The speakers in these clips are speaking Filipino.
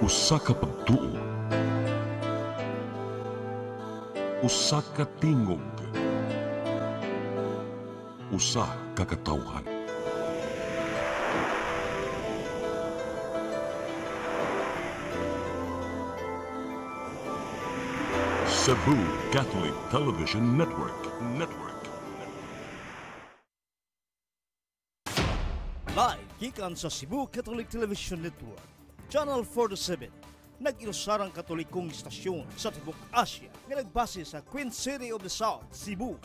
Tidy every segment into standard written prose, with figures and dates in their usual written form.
Usa ka pagtuo, usa ka tingog, usa ka katawhan. Cebu Catholic Television Network. Live gikan sa Cebu Catholic Television Network, Channel 47, nag-iusarang katolikong istasyon sa Tibok Asia nga nagbase sa Queen City of the South, Cebu.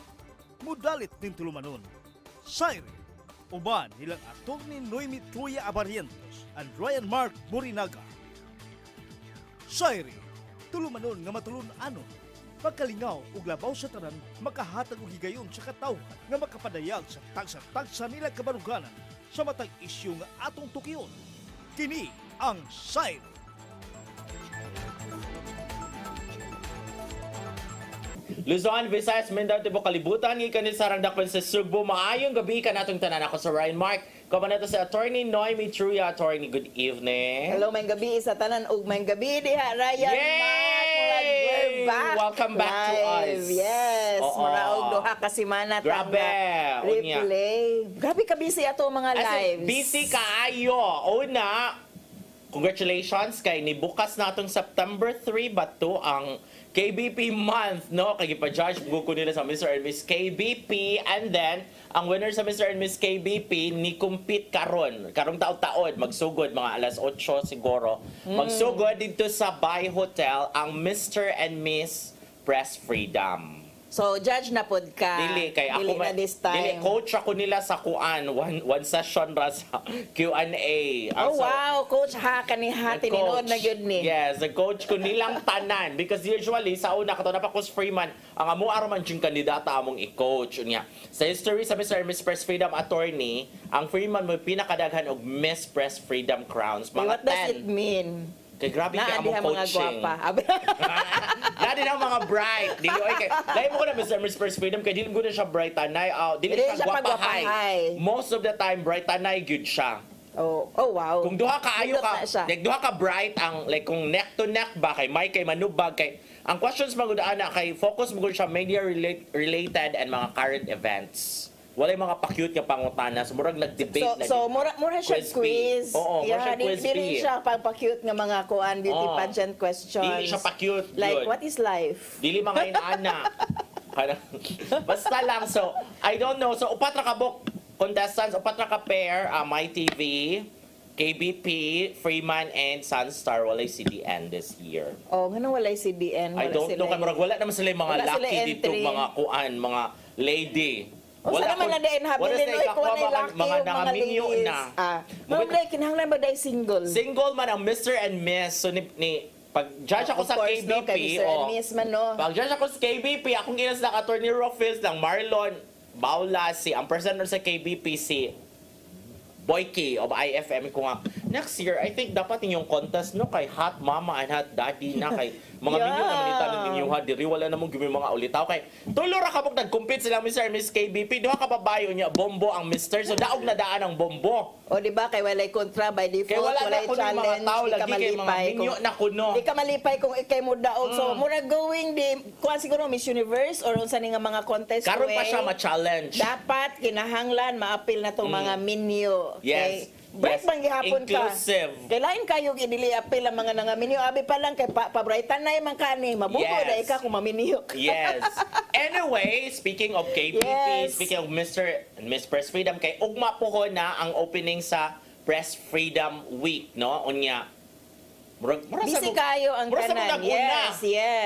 Mudalit ning tulumanon, Sairi, uban nilang Atty. Noemi Tuya Abarientos and Ryan Mark Morinaga. Sairi, tulumanon nga matulun-anon, pagkalingaw ug labaw sa tanan, makahatag og higayon sa katawhan nga makapadayag sa tagsa-tagsa nila kabaruganan sa matag isyu nga atong tukiyon. Kini ang Sairi. Luzon, Visayas, Mindanao, Tibok, Kalibutan, gikan ni sarang dakpan sa Cebu. Maayong gabi ka natong tanan. Ako sa Ryan Mark. Kaman nato sa Atty. Noemi Truya. Attorney, good evening. Hello, may gabi sa tanan ug may gabi diha Ryan Mark. We're back. Welcome back to us. Yes, maraog duha ka semana Grabe. Replay. Grabe ka busy ato mga lives. Busy kaayo. Una, congratulations kay nibukas natong September 3 ba to ang KBP month, no? Kaya pa-judge ko nila sa Mr. and Miss KBP, and then ang winner sa Mr. and Miss KBP ni compete karong taon-taon magsugod mga alas 8 siguro. Magsugod dito sa Bay Hotel ang Mr. and Miss Press Freedom. So, judge na pod ka. Dili kay ako na this time. Dili coach ako nila sa kuan one session ra sa Q&A. Oh, wow, coach ha kaniha tininood na gyud ni. Yes, the coach ko nilang tanan because usually sa una kato na pa Coach Freeman ang amo araman jing kandidata among i-coach unya. Sa history sa Mr. and Miss Press Freedom Attorney, ang Freeman mo pinakadaghan og Miss Press Freedom crowns. Mga What does it mean? Kay grabe kay among coaching. Dali na mga bright. Dili oy kay. Dahil mo ko na Mr. Miss First Freedom kay dili ko na siya bright tanay. Dili siya gwapahay. Most of the time bright tanay gyud siya. Oh wow. Kung duha ka ayo ka, like duha ka bright ang like kung neck to neck ba kay may kay manubag kay ang questions magud ana kay focus magud siya media related and mga current events. Walay mga pa-cute nga pangutana. So, murag nag-debate. So mura siya quiz. Oo, mura siya quiz. Dili siya pa-cute nga mga kuan beauty pageant questions. Dili siya pa-cute. Like, what is life? Dili mga inaana. Basta lang. So, I don't know. So, upat na kabok contestants, upat na ka-pair, MyTV, KBP, Freeman, and Sunstar. Walay CDN this year. Oh, nga walay CDN. I don't know. Kaya wala naman sila yung mga lucky dito, mga kuan, mga lady. Wala naman na din habilin oy ko na laki mga nangaminyo na. Mga kinahanglan ba day single? Single man ang Mr. and Miss. So ni pag judge ako sa KBP, pag judge ako sa KBP, akong ginas na Attorney Rofils ng Marlon Baula ang presenter sa KBP si Boyke of IFM ko nga next year I think dapat inyong contest no kay hot mama and hot daddy na kay mga minyo naman itanong inyong diri wala namang gumi mga ulitaw kay tulo ra kapag nag-compete sila Mr. and Miss KBP duha ka babayo niya bombo ang Mr. so daog na daan ang bombo o di ba kay walay kontra by default kay wala walay challenge mga tao lagi kay mga minyo na kuno di ka malipay kung ikay mo daog so mura going di kuan siguro Miss Universe or unsa ni nga mga contest karon pa siya ma-challenge dapat kinahanglan maapil na tong mga minyo. Yes. Break bang gihapon ka? Inclusive. Kailain kayo idili apil ang mga nangaminyo. Abi pa lang kay pabrightan na man kani. Mabugo da ika kung maminyo. Yes. Anyway, speaking of KBP, speaking of Mr. and Miss Press Freedom, kay ugma po ko na ang opening sa Press Freedom Week, no? Unya. Busy kayo ang kanan. Yes.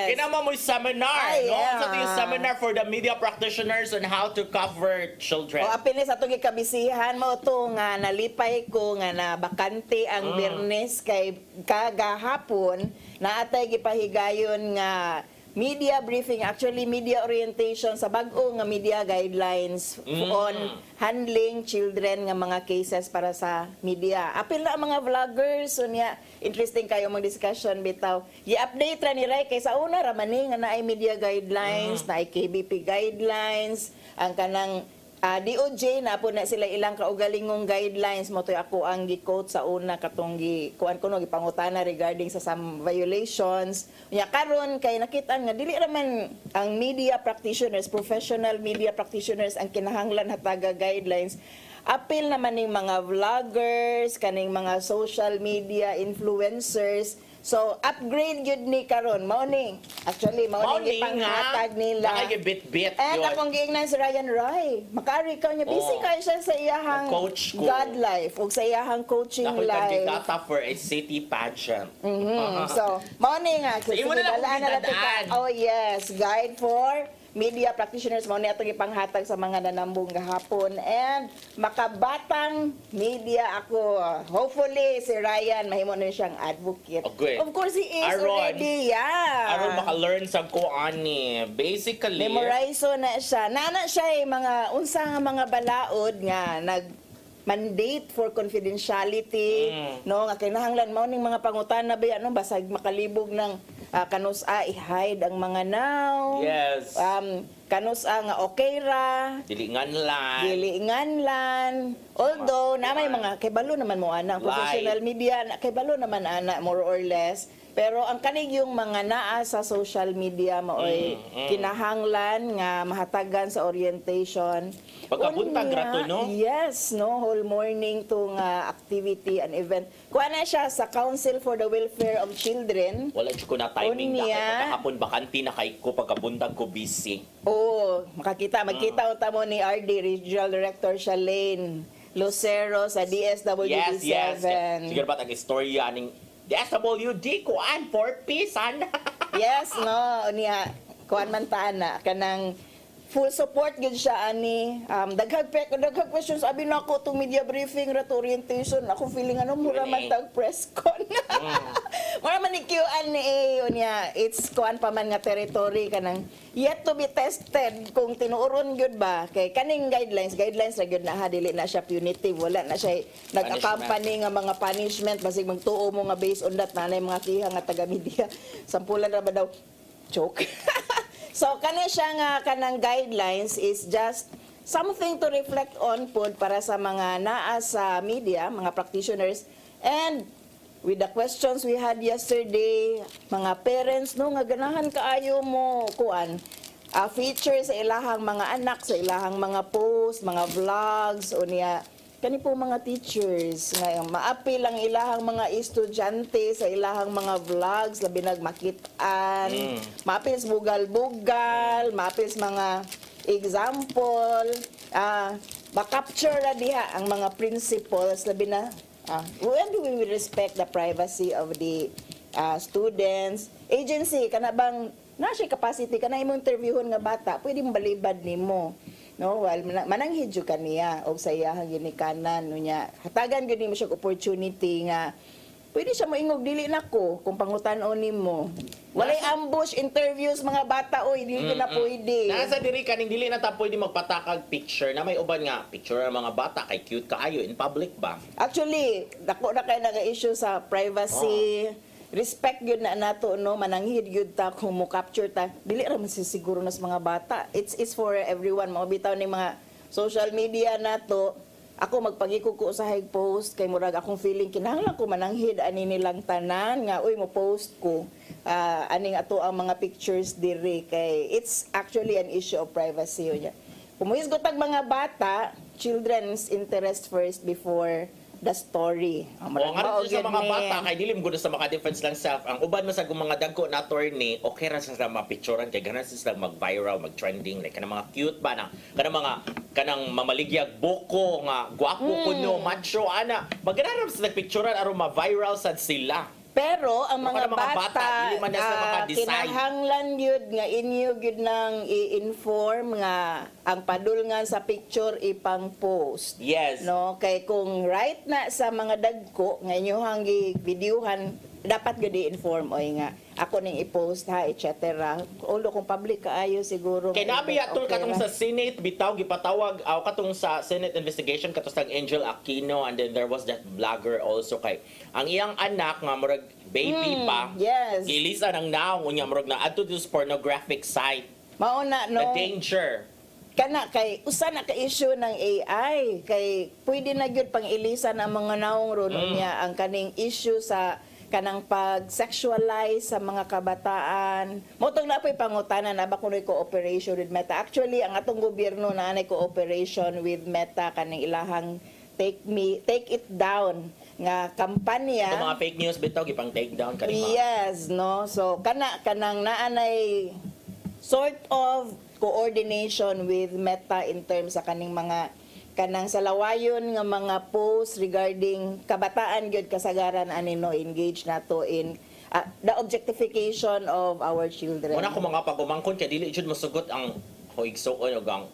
Kinama mo yung seminar, no? So yung seminar for the media practitioners on how to cover children. O apil sa itong ikabisihan mo ito nga nalipay ko nga na bakante ang Biyernes kay kagahapon na atay gipahigayon nga media briefing, actually media orientation sa bag-o nga media guidelines on handling children nga mga cases para sa media. Apil na ang mga vloggers, so niya, interesting kayo mga discussion bitaw. I-update ra ni Ray kay sa una ra man nga naay media guidelines, naay KBP guidelines, ang kanang DOJ na po na sila ilang kaugalingong guidelines mo to ako ang gi-quote sa una katong kuan kuno gipangutana regarding sa some violations. Unya karon kay nakita nga dili raman ang media practitioners, professional media practitioners ang kinahanglan hataga guidelines. Apil naman ning mga vloggers, kaning mga social media influencers. So upgrade yun ni karon mao ni actually mao ni panghatag nila nakagibit-bit and yun. akong giingnan si Ryan Rai makari ka niya busy kay siya sa iyahang coach ko. God life ug sa iyahang coaching Ako'y life. kandidata for a city pageant. So mao ni nga kasi imo na lang balaan na lang kitadaan. oh yes, guide for media practitioners mao ni atong ipanghatag sa mga nanambong gahapon and makabatang media ako. Hopefully si Ryan mahimo na siyang advocate. Okay. Of course he is Aron. already. Yeah. Aron maka-learn sa ko ani. Basically, Memorize na siya. Nana siya mga unsa nga mga balaod nga mandate for confidentiality no nga kinahanglan mao ning mga pangutana ba no basag makalibog ng kanusa i-hide ang mga now. Yes. Kanusa nga okay ra. Dilingan lan. Although na may mga kay-balo naman mo ana professional media kay-balo naman ana more or less. Pero ang kanig yung mga naa sa social media maoy kinahanglan nga mahatagan sa orientation. Pagkabuntag rato no? Yes, no whole morning to nga activity and event. Kuha na siya sa Council for the Welfare of Children. Wala ko na timing na kay Unya. pagkahapon bakanti na kay ko pagkabuntag ko busy. Oo, magkita unta mo ni RD Regional Director Shalane Lucero sa DSWD7. Yes. Siguro ba ang istorya ning DSWD kuan 4 piece ana. Yes, no, niya kuan man ta na kanang full support gid siya ani daghang questions abi na ako tong media briefing ra to orientation ako feeling ano mura man tag press con. Mura man ni QN ni niya it's kuan pa man nga territory kanang yet to be tested kung tinuoron gyud ba kay kaning guidelines ra gyud na ha dili na siya punitive wala na siya nag-accompany nga mga punishment basig magtuo mo nga based on that nanay mga kiha nga taga media sampulan ra ba daw joke. So kani siya nga kanang guidelines is just something to reflect on pod para sa mga naa sa media, mga practitioners and with the questions we had yesterday, mga parents no nga ganahan kaayo mo kuan feature sa ilahang mga anak sa ilahang mga post, mga vlogs o niya kani po mga teachers nga maapil ang ilahang mga estudyante sa ilahang mga vlogs labi nagmakitaan maapil sa bugal-bugal maapil sa mga example ma-capture na diha ang mga principles labi na when do we respect the privacy of the students agency kana bang na siya capacity kana imong interviewon nga bata pwede mo balibad nimo. No, well, mananghid jud kaniya og sa iyang ginikanan nunya. Hatagan gyud nimo siya opportunity nga pwede siya moingog dili nako kung pangutan-on nimo. Walay ambush interviews mga bata oy, dili na pwede. Nasa diri kaning dili na ta pwede magpatakag picture na may uban nga picture ng mga bata kay cute kaayo in public ba? Actually, dako na kay naga-issue sa privacy. Respect gyud na nato no mananghid gyud ta kung mo capture ta dili ra man siguro nas mga bata it's for everyone mao bitaw ning mga social media nato ako magpagikuko sa high post kay murag akong feeling kinahanglan ko mananghid ani nilang tanan nga uy mo post ko aning ato ang mga pictures diri kay it's actually an issue of privacy unya kumuhisgot tag mga bata children's interest first before the story. Nga sa mga bata kay dili mo sa maka-defense lang self. Ang uban mo sa mga dagko na attorney, okay ra sa mapicturean kay ganan sila mag-viral, mag-trending like kanang mga cute ba na kanang mamaligyag buko nga gwapo kunyo macho ana. Maganaram sa picturean aron ma-viral sad sila. Pero ang mga bata, dili man na sa maka-decide. kinahanglan yun nga inyo yun nang i-inform nga ang padulngan sa picture ipang post. Yes. No, kay kung right na sa mga dagko nga inyo hang videohan dapat gud i-inform oy nga ako ning i-post ha etc. Ulo kung public kaayo siguro. Kay nabi atul katong sa Senate bitaw gipatawag katong sa Senate investigation katong sa Angel Aquino and then there was that vlogger also kay ang iyang anak nga murag baby pa. Yes. Gilisa nang naong unya murag na adto to pornographic site. Mauna no. The danger. kana kay usa na ka issue ng AI kay pwede na gyud pang ilisan ang mga naong ron niya ang kaning issue sa kanang pag-sexualize sa mga kabataan. Motong na po'y pangutanan na ba kuno'y cooperation with Meta. Actually, ang atong gobyerno na anay cooperation with Meta kaning ilahang take it down nga kampanya. Ito mga fake news bitaw gipang take down kanina. Yes, no. So kanang naanay sort of coordination with Meta in terms sa kaning mga kanang salawayon nga mga posts regarding kabataan gyud kasagaran ani no engage nato in the objectification of our children. Una ko mga pagumangkon kay dili jud mosugot ang hoigsoon og ang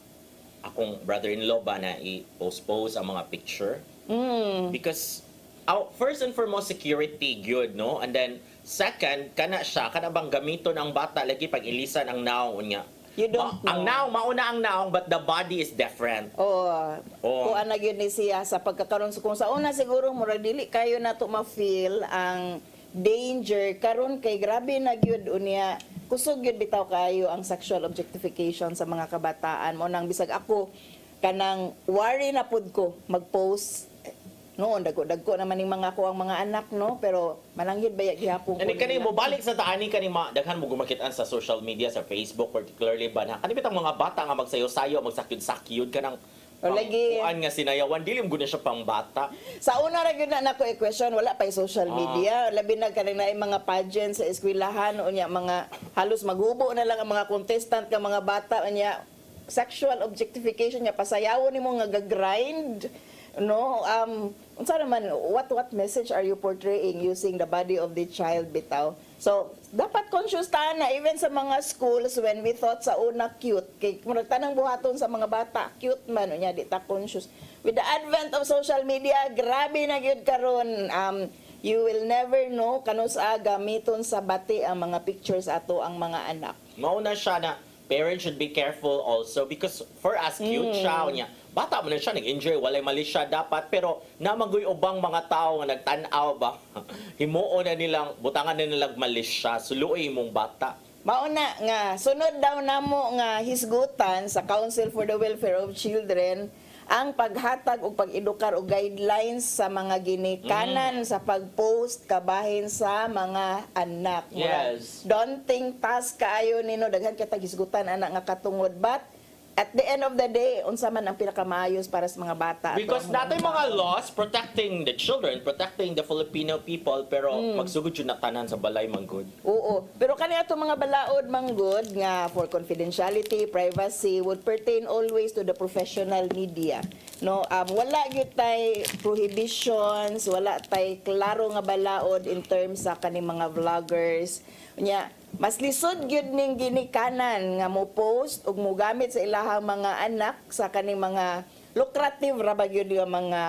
akong brother-in-law ba na i-post ang mga picture. Because first and foremost security good, no? And then second kana bang gamiton ang bata lagi pag ilisan ang naong niya. You don't know. Ang naong, mauna ang naong, but the body is different. Kung ana gyud ni siya sa pagkakaroon kung sa una siguro murag dili kayo nato ma-feel ang danger karon kay grabe na gyud unya kusog gyud bitaw kayo ang sexual objectification sa mga kabataan mo nang bisag ako kanang worry na pud ko mag-post noon dagko naman ning mga ko ang mga anak no pero malanghid ba gihapon ko. Ani kani mo balik sa taani kani daghan mo gumakit-an sa social media sa Facebook particularly ba na kani bitang mga bata nga magsayo-sayo magsakyud-sakyud kanang lagi nga sinayawan dili mo gud siya pang bata. Sa una ra gyud na nako i-question wala pa social media labi na kanang naay mga pageant sa eskwelahan unya mga halos maghubo na lang ang mga contestant ka mga bata unya sexual objectification nya pasayawon nimo nga gagrind no unsa naman what message are you portraying using the body of the child bitaw so dapat conscious ta na even sa mga schools when we thought sa una cute kay murag tanang buhaton sa mga bata cute man unya di ta conscious with the advent of social media grabe na gyud karon you will never know kanus-a gamiton sa bati ang mga pictures ato ang mga anak mauna siya na parents should be careful also because for us cute siya unya bata mo na siya, nag-enjoy, walay mali siya dapat, pero namagoy ubang mga tao nga nagtanaw ba, himuon na nilang, butangan na nilang mali siya, suluoy mong bata. Mauna nga, sunod daw namo nga hisgutan sa Council for the Welfare of Children, ang paghatag o pag-edukar o guidelines sa mga ginikanan sa pag-post kabahin sa mga anak. Yes. Daunting task kaayo nino, daghan kitag hisgutan anak nga katungod, but at the end of the day, unsa man ang pinakamaayos para sa mga bata. Because natin mga laws protecting the children, protecting the Filipino people, pero magsugod yun na tanan sa balay manggod. Oo. Pero kaniya itong mga balaod manggod nga for confidentiality, privacy, would pertain always to the professional media. No, wala gyud tay prohibitions, wala tay klaro nga balaod in terms sa kaning mga vloggers. Nya, mas lisod gyud ning ginikanan nga mo post ug mo gamit sa ilahang mga anak sa kaning mga lucrative ra ba gyud nga mga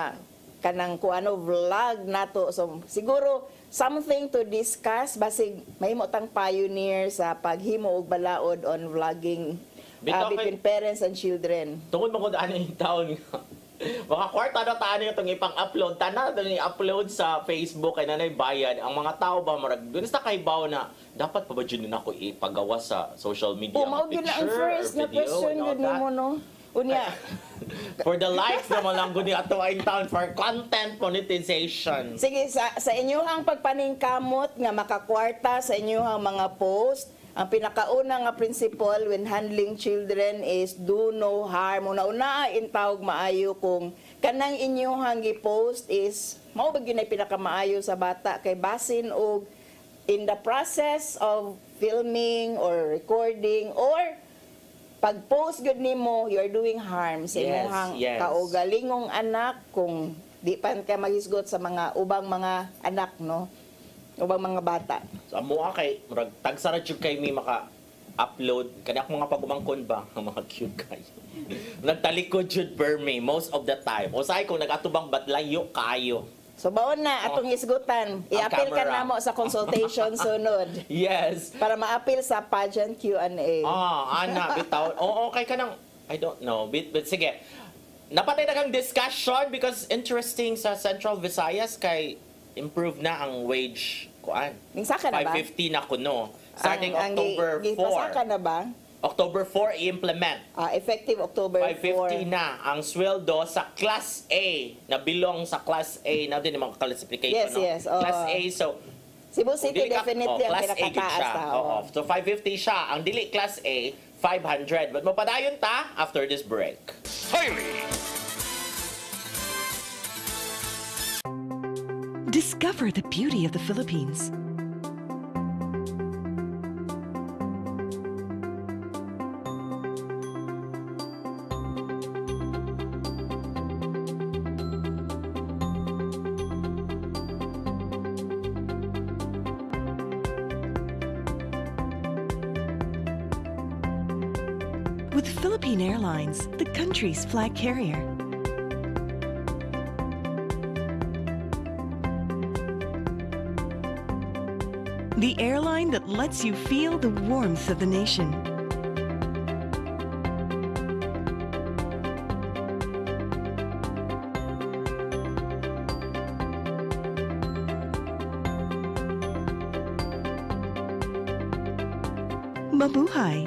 kanang kuano vlog nato. So siguro something to discuss basig mahimo tang pioneer sa paghimo og balaod on vlogging between parents and children. Tungod mo ko daan yung taon mga kwarta na taan yung itong ipang-upload. Tana itong i-upload sa Facebook kay nanay bayad. Ang mga tao ba, marag, dun sa kaibaw na dapat pa ba dyan na ako ipagawa sa social media? Mao-gin na ang first na question yun mo, no? Unya. For the likes naman lang guni ato ay town for content monetization. Sige, sa inyong pagpaningkamot nga makakwarta sa inyong mga post, ang pinakauna nga principle when handling children is do no harm. Una-una intawag maayo kung kanang inyong gi-post is mao ba ginay pinakamaayo sa bata kay basin og in the process of filming or recording or pag-post gud nimo you are doing harm sa inyong kaugalingong anak kung di pa ka mahisgot sa mga ubang mga anak no ubang mga bata. So amo kay murag tagsara jud kay mi maka-upload kada ako mga pagumangkon ba mga cute kayo. Nagtalikod jud per me most of the time. Usay ko nagatubang batlayo kayo. So baon na atong isgutan. I-appeal ka namo sa consultation sunod. Yes. Para ma-appeal sa pageant Q&A. Ana bitaw. Okay ka nang I don't know. But sige. Napatay na kang discussion because interesting sa Central Visayas kay improve na ang wage kuan. Ningsaka na ba? 550 na kuno. Starting October 4. Gipasa ka na ba? October 4 i-implement. Effective October 550 4. na ang sweldo sa Class A na belong sa Class A na din yung mga classification. Yes, no? yes. Class A, so Cebu City dili ka- definitely ang Class A gid pinakataas. siya. Oo. So 550 siya. Ang dili Class A, 500. But mapadayon ta after this break. Discover the beauty of the Philippines. With Philippine Airlines, the country's flag carrier. The airline that lets you feel the warmth of the nation. Mabuhay!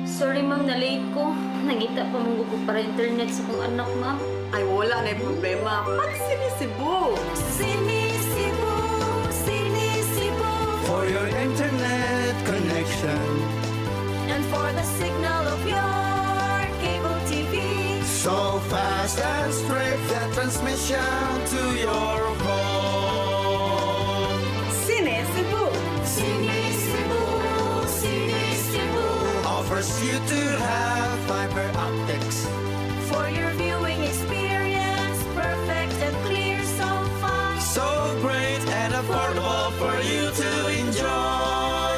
Sorry ma'am, na-late ko. Nangita pa mong gusto para internet sa kong anak ma'am. Ay, wala na yung problema. Pag sinisibo. Sinisibo, sinisibo. For your internet connection, And for the signal of your cable TV. so fast and straight, that transmission to your home. Sinisibo. Sinisibo, sinisibo. Offers you to have fiber optics. For your viewing experience, perfect and clear so far. So great and affordable for you to enjoy.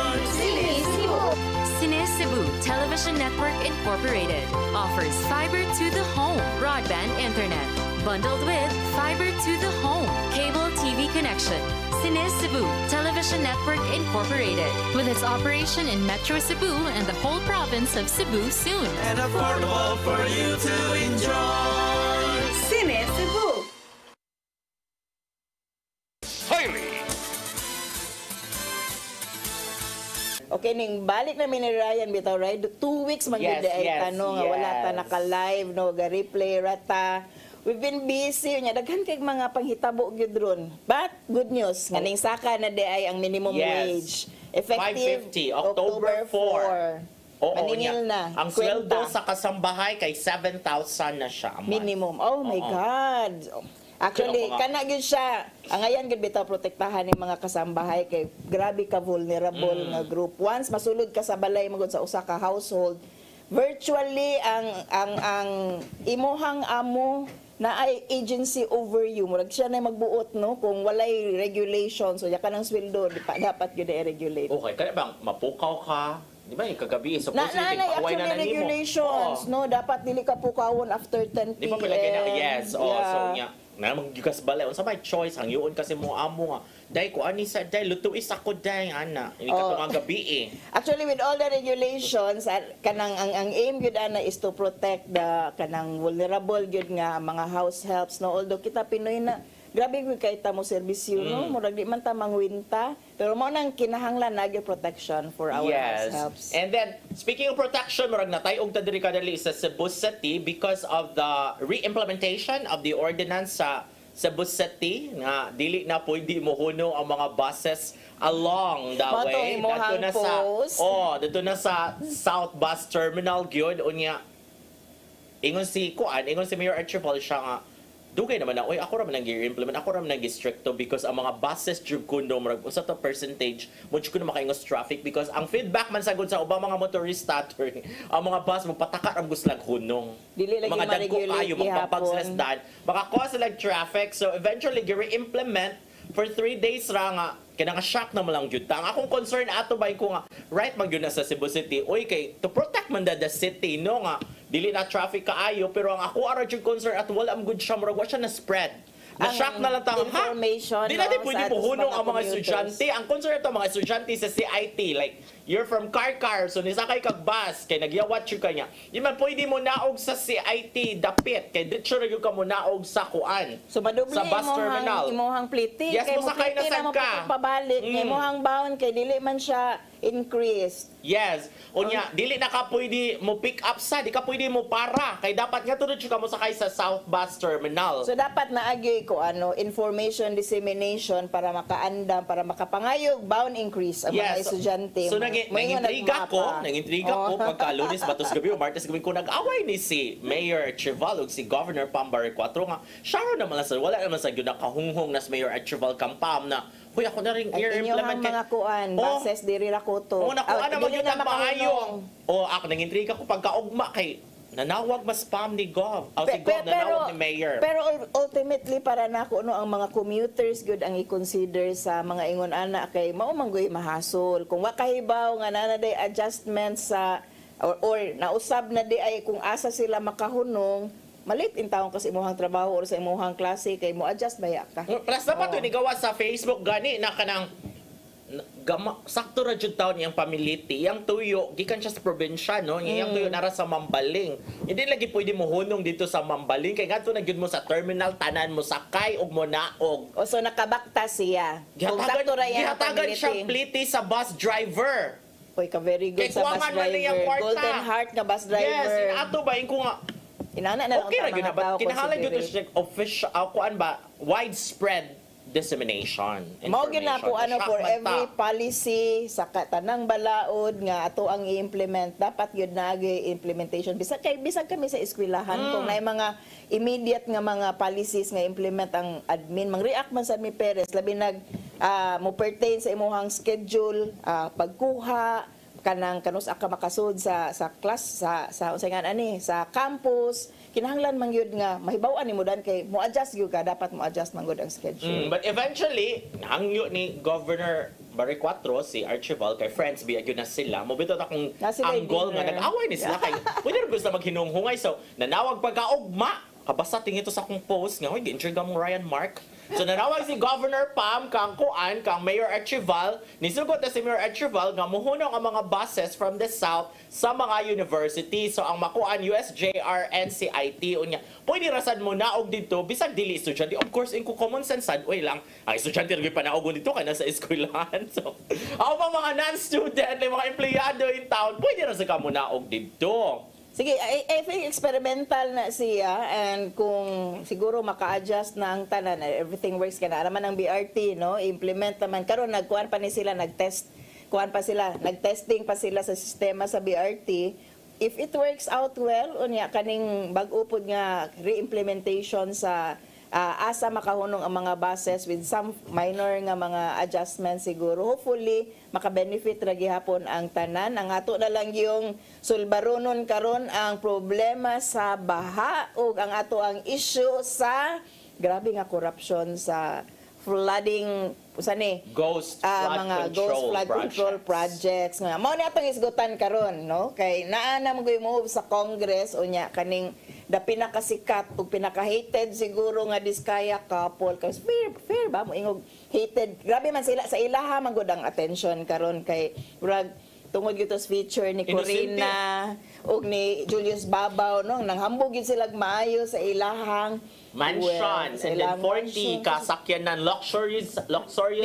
Cine Cebu Television Network Incorporated offers fiber to the home broadband internet bundled with fiber to the home cable TV connection. Cine Cebu Television Network Incorporated with its operation in Metro Cebu and the whole province of Cebu soon. And affordable for you to enjoy. Sinisibo. Okay, ning balik na ni Ryan bitaw, right? 2 weeks man Yes, gid ay yes, tanong nga wala ta yes. naka-live no, ga-replay rata. We've been busy nya daghan kay mga panghitabo gyud ron. But good news, nganing saka na di ay ang minimum Yes. wage. Effective 550, October 4. Oo, Maningil niya. na. Ang sweldo Kwenta. sa kasambahay kay 7,000 na siya a month. Minimum. Oh my Oo. God. Actually, Pero mga- kana gyud siya. Ang ayan gyud bitaw protektahan ni mga kasambahay kay grabe ka vulnerable nga group. Once masulod ka sa balay magud sa usa ka household, virtually ang imuhang amo na ay agency over you. Murag siya na magbuot no kung walay regulation. So ya kanang sweldo di pa dapat gyud i-regulate. Okay, kaya bang mapukaw ka? Di ba yung kagabi? So, Na actually regulations, no? Dapat dili ka pukawon after 10 p.m. Di ba pala kaya? Yes. Oh, Yeah. so niya. Na magigas balay. Unsa may choice ang yun kasi mo amo nga. Dai ko ani sa dai lutuis ako dai ana. Ini ka Oh. tong gabi eh. Actually, with all the regulations, kanang ang aim gyud ana is to protect the kanang vulnerable gyud nga mga house helps, no? Although kita Pinoy na grabe gyud kay ta mo serbisyo, no? Murag di man ta mangwinta, pero mao nang kinahanglan na gyud protection for our house helps. And then, speaking of protection, marag natayog ta diri kadali sa Cebu City because of the re-implementation of the ordinance sa Cebu City nga dili na pwede mohuno ang mga buses along the Mao to way. imong post. Dito na sa South Bus Terminal gyud unya. Ingon si Mayor Archibald siya nga dugay naman na, oy, ako raman nang i-implement, ako raman nang i-stricto because ang mga buses jud kuno marag usa to percentage mo jud kuno makaingos traffic because ang feedback man sagud sa ubang mga motorista ang mga bus magpataka ra guslag hunong. Dili lagi Mga dagko ma-regulate kayo gihapon. magpapagslasdan, maka-cause sila traffic so eventually gi-implement for 3 days ra nga kaya shock na mo lang jud ta. Ang akong concern ato bay ko nga right magyud na sa Cebu City oy kay to protect man the city no nga dili na traffic kaayo, pero ang ako ara jud concern at wala am good siya, murag wa siya na spread. Na-shock na lang tayo, ha? Di natin pwede buhunong ang mga estudyante. Ang concern ito, mga estudyante sa CIT, like, you're from Car, so nisakay kag bus, kay nagyawat yung kanya. Di man pwede mo naog sa CIT, dapit, kay dito rin ka mo naog sa kuan. So, madubli sa bus terminal. Imuhang pliti. Yes, kay mo sakay na sad ka. Pabalik, imuhang bound, kay dili man siya increased. Yes. Unya, dili na ka pwede mo pick up sa, di ka pwede mo para. Kay dapat nga tunod ka mo sakay sa South Bus Terminal. So dapat naagi ko information dissemination para makaandam, para makapangayog bound increase ang mga estudyante. So nangintriga ko pagka Lunes batos gabi o Martes gabi ko nag-away ni si Mayor Archival ug si Governor Pam Barrecuatro nga siya naman sa wala naman sa gyud nakahunghong nas Mayor Archival Kampam na huy ako na ring i-implement mga kuan bases diri ra ko to. Nakuha naman yun ang maayong. Ako nangintriga ko pagkaugma kay nanawag mas spam ni Gov. Si Gov nanawag ni Mayor. Pero ultimately para nako ang mga commuters good ang i-consider sa mga ingon ana kay mao manggoy mahasol. Kung wa kahibaw nga na day adjustments sa or nausab na di ay kung asa sila makahunong malit in taon kasi imuhang trabaho or sa imuhang klase kay mo adjust baya ka. Plus dapat yun igawa sa Facebook gani na kanang sakto ra jud taon yang pamiliti yang tuyo gikan siya sa probinsya no yang tuyo nara sa Mambaling hindi lagi pwede mo hunong dito sa Mambaling kay ngadto na gyud mo sa terminal tanan mo sakay ug mo naog o so nakabakta siya kung sakto ra yan gihatagan siyang pliti sa bus driver. Oy ka very good sa bus driver golden heart nga bus driver. Yes ato ba ko nga inana na lang okay ra gyud ba kinahanglan gyud siya official kuan ba widespread dissemination. Mao gyud na po for every policy sa tanang balaod nga ato ang i-implement dapat gyud naagi implementation bisag kami sa eskwelahan kung naay mga immediate nga mga policies nga implement ang admin mang-react man sad mi parents labi nag mo pertain sa imong schedule pagkuha kanang kanus ka makasud sa class sa usayan ani sa campus kinahanglan man gyud nga mahibaw-an nimo dan kay mo adjust gyud ka dapat mo adjust man gyud ang schedule. But eventually hangyo ni Governor Barrecuatro si Archival kay friends biya gyud na sila mobitot akong angle nga nag-away ni sila kay pwede rin gusto maghinunghungay so nanawag pagkaugma kabasa tingin to sa akong post nga hoy gi-intriga mo Ryan Mark. So nanawag si Governor Pam kang Mayor Archival nisugot na si Mayor Archival nga muhunong ang mga buses from the south sa mga university. So ang makuan USJR and CIT unya pwede rasad mo naog dito bisag dili estudyante of course in common sense sad way lang ang estudyante rin panaog dito kay nasa eskwelahan. So ako pa mga non-student mga empleyado in town pwede ra sa kamo naog dito. Sige, I think experimental na siya and kung siguro maka-adjust na ang tanan, everything works ka na. Alaman ng BRT, no? Implement naman. Karon nagkuhan pa ni sila, nagtesting pa sila sa sistema sa BRT. If it works out well, unya kaning bag-upod nga re-implementation sa asa makahunong ang mga buses with some minor nga mga adjustments siguro. Hopefully, maka-benefit ra gihapon ang tanan. Ang ato na lang yung sulbaronon karon ang problema sa baha ug ang ato ang issue sa grabe nga corruption sa flooding ghost flood control projects nga mao ni atong isgutan karon no kay naa na mo sa Congress unya kaning the pinakasikat ug pinaka-hated siguro nga Diskaya couple kasi fair ba mo ingog hated grabe man sila sa ilaha man gud ang attention karon kay murag tungod gyud sa feature ni Corina ug ni Julius Babaw no nanghambog gyud sila maayo sa ilahang mansion and then 40 kasakyanan luxurious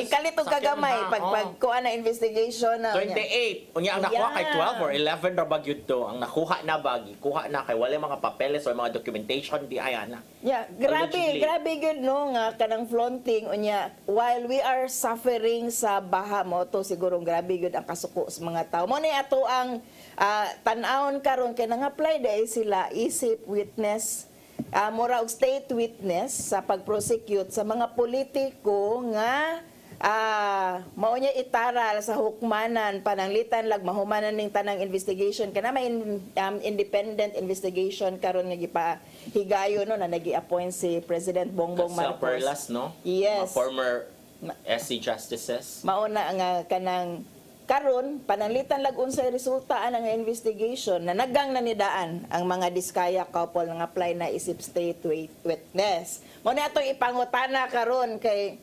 Ikalit og kagamay pag kuan na investigation na 28 unya ang nakuha kay 12 or 11 ra ba gyud to ang nakuha na kuha na kay wala mga papeles or mga documentation di ayana. Yeah, grabe gyud no nga kanang flaunting unya while we are suffering sa baha mo to siguro grabe gyud ang kasuko sa mga tao. Mo ni ato ang tan-awon karon kay nang-apply dai sila isip witness mura og state witness sa pag-prosecute sa mga politiko nga mao niya itaral sa hukmanan pananglitan lag mahumanan ning tanang investigation kana may independent investigation karon nga gipahigayon no na nagi-appoint si President Bongbong Marcos. Perlas no? Yes. Mga former SC justices. Mao na nga kanang karon pananglitan lag unsay resulta ana nga investigation na nagang nanidaan ang mga Diskaya couple nga apply na isip state witness. Mo na atong ipangutana karon kay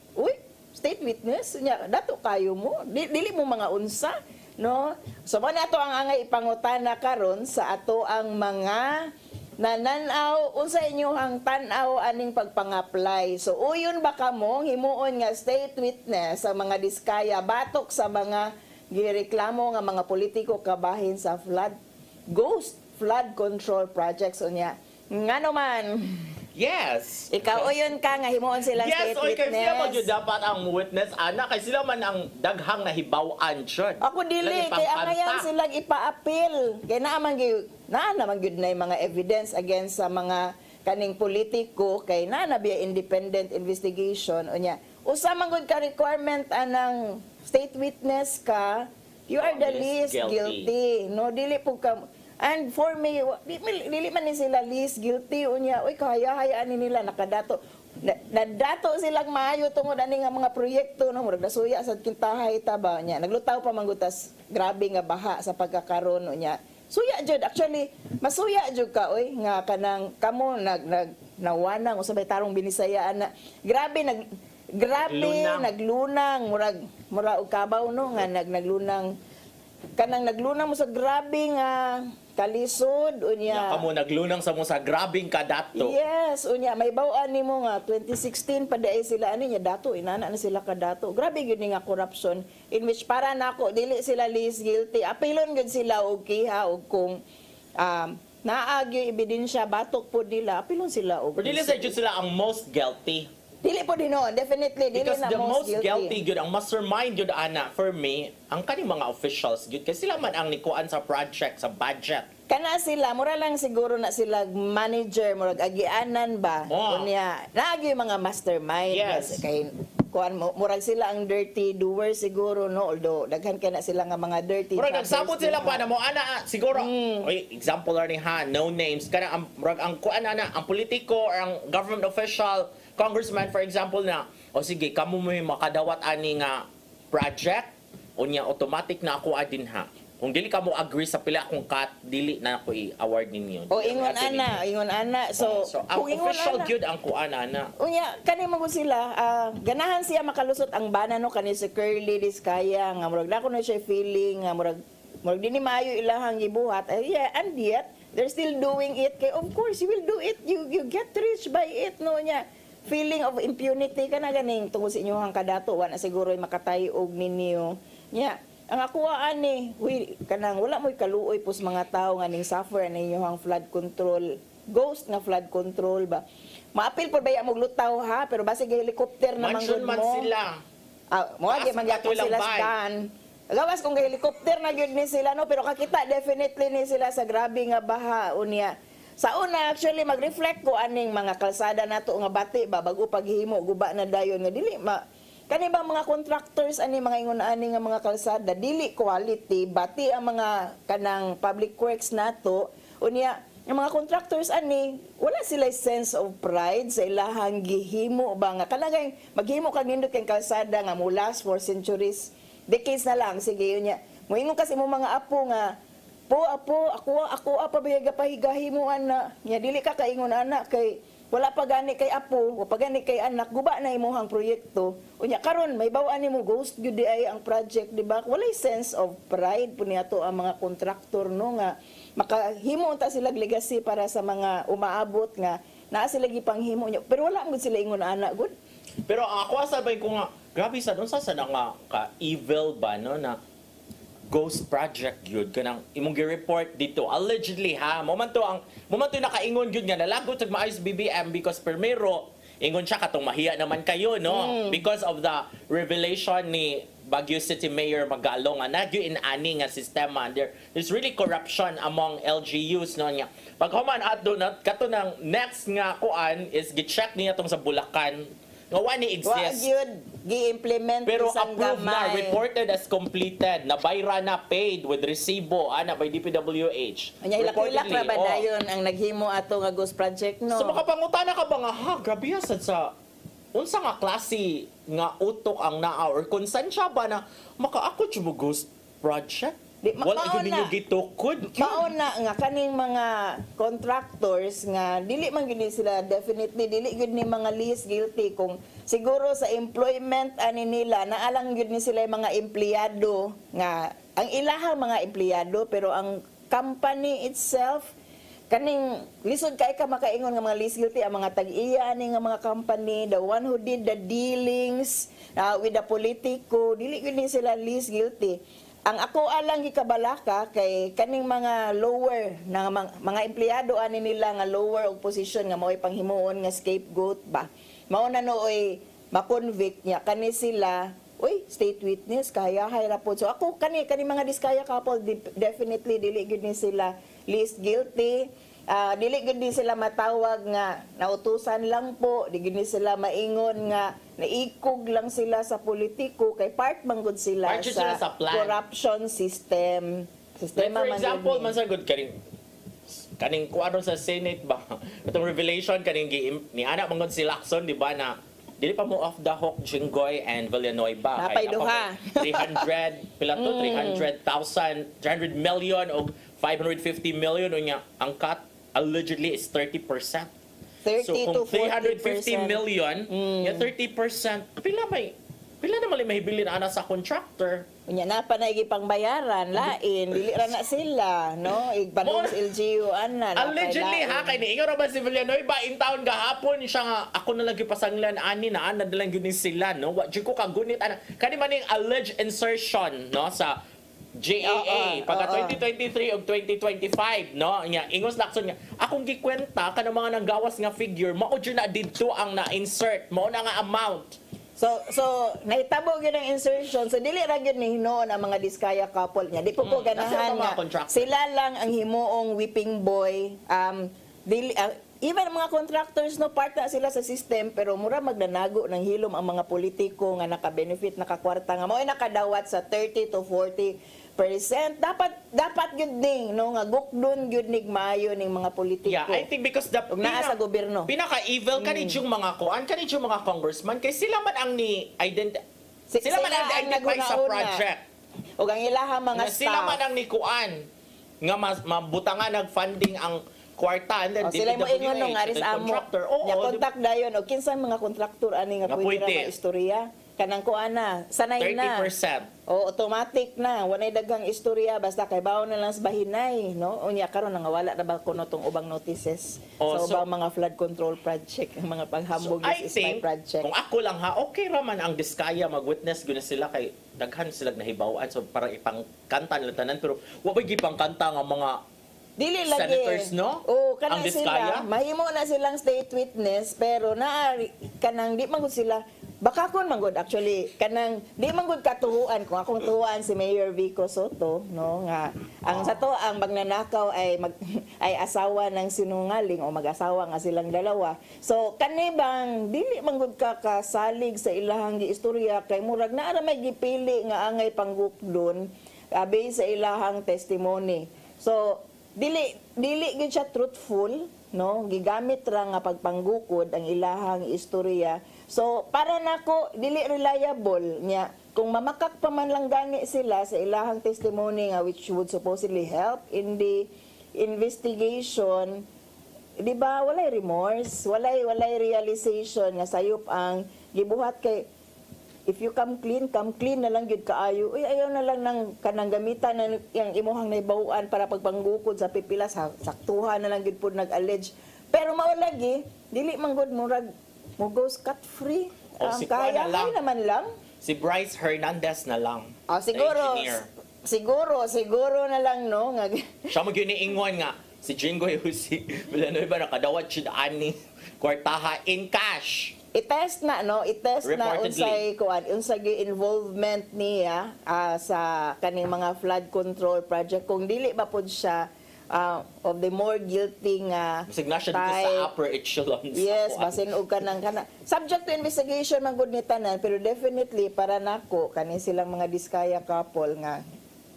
state witness nya dato kayo mo dili mo mga unsa no. So mo na ato ang angay ipangutana karon sa ato ang mga nananaw unsa inyohang tan-aw aning pagpang-apply. So uyon ba kamo himuon nga state witness sa mga Diskaya batok sa mga gireklamo nga mga politiko kabahin sa ghost flood control projects unya. Ngano man? Yes. Ikaw uyon ka nga himuon silang yes, state witness. Yes, kay sila man dapat ang witness ana kay sila man ang daghang nahibaw-an jud. Ako dili kay angayan silang ipa-appeal. Kay naman gyud na mga evidence against sa mga kaning politiko kay biya independent investigation unya. Usa man gud ka requirement anang state witness ka, you are the least guilty. No dili po ka. And for me, dili man ni sila least guilty unya. Uy, kahaya-hayaan ni nila nakadato. Nadato silang maayo tungod ani nga mga proyekto no murag nasuya sa kintahay taba nya. Naglutaw pa manggutas grabe nga baha sa pagkakaron unya. Suya jud actually, masuya jud ka oy nga kanang kamo nawanang usabay tarong binisayaan na grabe naglunang murag og kabaw no nga naglunang kanang naglunang mo sa grabe nga kalisod unya kamo naglunang sa mo sa grabing kadato. Yes unya may baw-an nimo nga 2016 pa daay sila ani nya dato inana na sila kadato. Grabe gyud nga corruption in which para nako dili sila least guilty. Apilon gyud sila og kiha og kung naagi ebidensya batok po nila apilon sila og. Pero dili sa jud sila ang most guilty. Dili po din definitely dili because na the most guilty gyud ang mastermind gyud ana for me ang kaning mga officials gyud kasi sila man ang nikuan sa project sa budget. Kana sila mura lang siguro na sila manager murag agianan ba unya naagi mga mastermind. Yes. Kay kuan murag sila ang dirty doer siguro no although daghan kana sila nga mga dirty murag nagsabot sila pa na mo ana siguro oy example learning no names kana ang murag ang kuan ana ang politiko or ang government official congressman for example na sige kamo mo makadawat ani nga project unya automatic na ako adin ha kung dili ka mo agree sa pila akong cut dili na ako i-award ninyo ingon ana so ang official gyud ang kuan ana unya kani mo sila ganahan siya makalusot ang bana no kani si Curly Diskaya nga murag dako na siya feeling nga murag dinhi maayo ilahang gibuhat and yet they're still doing it kay of course you will do it you get rich by it no nya feeling of impunity kana ganing tungod sa inyohang kadato wa na siguro makatay og ninyo nya ang akuha ani kanang wala mo'y kaluoy pus mga tao nga ning suffer na inyohang flood control ghost nga flood control ba maapil po ba ya moglutaw ha pero basig helicopter na manggod mo sila mo agi magyako sila sa gawas kung helicopter na gyud ni sila no pero kakita definitely ni sila sa grabe nga baha unya. Sa una, actually, mag-reflect ko aning mga kalsada nato nga bati ba, bago paghihimo, guba na dayon nga dili. Kani ba mga contractors, ani mga ingon-ani nga mga kalsada, dili quality, bati ang mga kanang public works nato. Unya, yung mga contractors, ani, wala sila sense of pride sa ilahang gihimo ba nga. Kanagay, maghimo kag nindot kay kalsada nga mo last for centuries, decades na lang, sige yun niya. Moingon kasi mo mga apo nga, ako apa bayaga pahigahi mo ana nya dili ka kaingon anak kay wala pa gani kay apo wa pa gani kay anak guba na imong proyekto unya karon may baw-an nimo ghost gyud di ay ang project di ba walay sense of pride pud niadto ang mga kontraktor no nga makahimo ta sila legacy para sa mga umaabot nga naa sila gipanghimo nya pero wala gud sila ingon anak gud pero ako sabay ko nga grabe sa don sa nga ka evil ba no na ghost project gyud kanang imong gi-report dito allegedly ha momento nakaingon gyud nga nalagot sa maayos BBM because primero ingon siya katong mahiya naman kayo no because of the revelation ni Baguio City Mayor Magalong nga nagyo inani nga sistema there's really corruption among LGUs no nya paghuman adto na kato nang next nga kuan is gi-check niya tong sa Bulacan nga wani exist. Wa gyud gi-implement pero isang approved gamay. na, reported as completed, nabayra na, paid with resibo ana by DPWH. Anya ilak-ilak na ba dayon ang naghimo ato nga ghost project no. So makapangutana ka ba nga grabe sad sa unsa nga klase nga utok ang naa or konsensya ba na makaakot mo ghost project? Di, Wala mauna. yun ninyo gitukod. Mauna nga kaning mga contractors nga dili man gid sila, definitely dili gid ni mga least guilty kung siguro sa employment ani nila naalang gid ni sila yung mga empleyado nga ang ilahang mga empleyado pero ang company itself kaning lisod kay ka makaingon nga mga least guilty ang mga tag-iya ani nga mga company, the one who did the dealings with the politiko, dili gid ni sila least guilty. Ang ako alang gikabalaka kay kaning mga lower na mga empleyado ani nila nga lower og position nga mao'y panghimuon nga scapegoat ba. Mao na nooy ma-convict niya kani sila, uy, state witness kaya ra pod. So ako kani mga diskaya couple definitely dili gid ni sila least guilty. Dili gid ni sila matawag nga nautusan lang po, di gid ni sila maingon nga naikog lang sila sa politiko kay part man gud sila sa corruption system. Sistema like for example, man sa good kaning kuadron sa Senate ba? Itong revelation kaning ni anak man gud si Lacson, di ba na dili pa mo off the hook Jinggoy and Villanueva. Napay duha. 300 pila to 300,000 300 million o 550 million unya ang cut allegedly is 30%. 30 so kung to 40%. 350 million, yung 30%, pila na mali mahibilin ana sa contractor. Unya na pa na pangbayaran lain, dili ra na sila, no? Igpanong sa LGU ana. Allegedly ha kay niingon ra ba si Villanueva in taon gahapon siya nga ako na lang gipasanglan ani na ana lang gyud sila, no? Wa jud ko kagunit ana. Kani maning alleged insertion, no, sa JAA pagka 2023 ug 2025, no, nya ingos Lacson nga akong gikwenta kanang mga nanggawas nga figure mao jud na didto ang na-insert mao na nga amount. So naitabo gyud ang insertion, so dili ra gyud ni hinuon ang mga diskaya couple niya. Di ko ganahan nga sila lang ang himuong whipping boy. Dili even mga contractors, no, part na sila sa system pero mura magnanago ng hilom ang mga politiko nga naka-benefit, nakakwarta nga mao'y nakadawat sa 30 to 40%. Dapat gyud ding, no, nga gukdon gyud nig maayo ning mga politiko. Yeah, I think because the naa sa gobyerno. Pinaka-evil kanid yung mga kuan, kanid yung mga congressman kay sila man ang sila man ang identify sa project. O ang ilahang mga staff. Sila man ang ni kuan nga mabutangan nag-funding ang kwarta and then sila mo ingon no nga ris amo nya contact dayon o kinsa mga kontraktor ani nga pwede ra istorya kanang kuana sanay 30%. na o automatic na wanay daghang istorya basta kay bawo na lang sa bahinay, no, unya karon nga wala na ba kuno tong ubang notices so mga flood control project ang mga paghambog is my project. Kung ako lang ha okay ra man ang diskaya mag-witness guna sila kay daghan sila nahibaw-an so para ipangkanta nila tanan pero wa pa gipangkanta nga mga dili lagi senators, no? Kanang sila mahimo na silang state witness pero kanang di man gud sila baka kon man gud actually kanang di man gud katuhuan kung akong tuhuan si Mayor Vico Soto, no, nga ang sato ang magnanakaw ay asawa ng sinungaling o mag-asawa nga silang dalawa. So kani bang dili man gud kasalig sa ilahang giistorya kay murag naa ra may gipili nga angay panggukdon based sa ilahang testimony. So dili gyud siya truthful, no, gigamit ra nga pagpanggukod ang ilahang istorya. So para nako dili reliable niya kung mamakak pa man lang gani sila sa ilahang testimony nga which would supposedly help in the investigation, di ba walay remorse, walay realization nga sayop ang gibuhat kay if you come clean na lang gyud kaayo. Uy, ayaw na lang ng kanang gamitan na yang imuhang naibawaan para pagpanggukod sa pipilas, saktuhan na lang gyud pud nag-allege. Pero mao lagi, dili man gud murag mo go scot free. Si kaya naman lang. Si Bryce Hernandez na lang. Siguro na lang, no, nga siya mo gyud niingon nga si Jinggoy si Villanueva nakadawat siya ani kwartaha in cash. I-test na unsay involvement niya sa kaning mga flood control project kung dili ba pud siya of the more guilty nga signation sa upper echelons. Yes, basin og kanang subject to investigation man gud ni tanan pero definitely para nako kani silang mga diskaya couple nga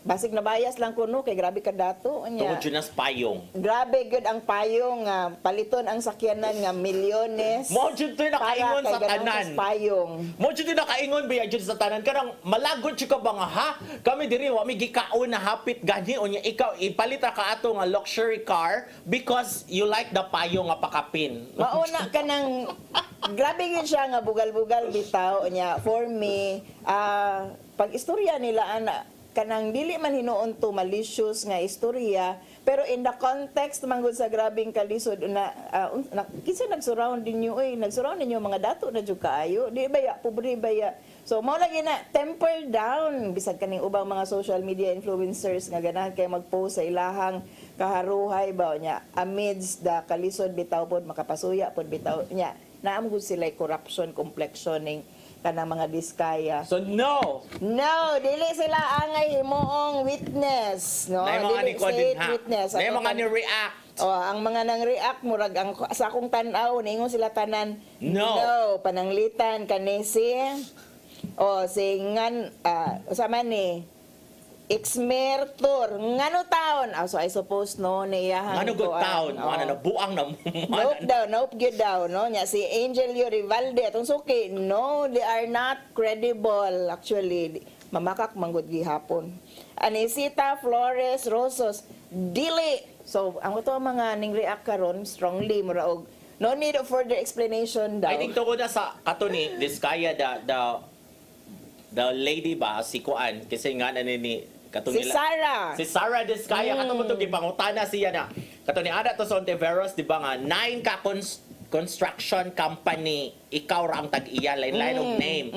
basig na bias lang kuno kay grabe ka dato Tungod nya. yun as payong. Grabe gud ang payong nga paliton ang sakyanan nga milyones. Mo jud to nakaingon sa tanan. Payong. Mo jud nakaingon biya jud sa tanan kanang malagod jud ka ba nga ha? Kami diri wa mi gikaon na hapit gani unya ikaw ipalit ra ka ato nga luxury car because you like the payong nga pakapin. Mauna ka ng grabe yun siya nga bugal-bugal bitaw nya for me pag istorya nila ana kanang dili man hinuon to malicious nga istorya pero in the context manggod sa grabing kalisod na kinsa nag-surround ninyo nag-surround ninyo mga dato na jud kaayo di baya pobre baya so mao lagi na temper down bisag kaning ubang mga social media influencers nga ganahan kay mag-post sa ilahang kaharuhay ba nya amidst the kalisod bitaw pod makapasuya pod bitaw nya naam gud sila corruption complexioning kanang mga diskaya. So no, dili sila angay himuong witness, no? Nay mga ni Dili witness. Nay mga ni react. Ang mga nang react murag ang sa akong tan-aw ningon sila tanan. No, pananglitan kani si si ngan usama ni Exmer Tour. Ngano taon? So I suppose no niya ngano good taon? Ano buang na mo. Nope good daw no nya si Angel Rivalde atong suki. No, they are not credible actually. Mamakak manggod gihapon. Anisita Flores Rosos dili. So ang to mga ning react karon strongly mura og no need of further explanation daw. I think tungod na sa kato ni Diskaya the lady ba si Kuan kasi nga ni kato si nila Sarah. Si Sarah Diskaya kato mo to gipangutana siya na kato ni Ada to Sontiveros di ba nga 9 ka construction company ikaw ra ang tag-iya line of name.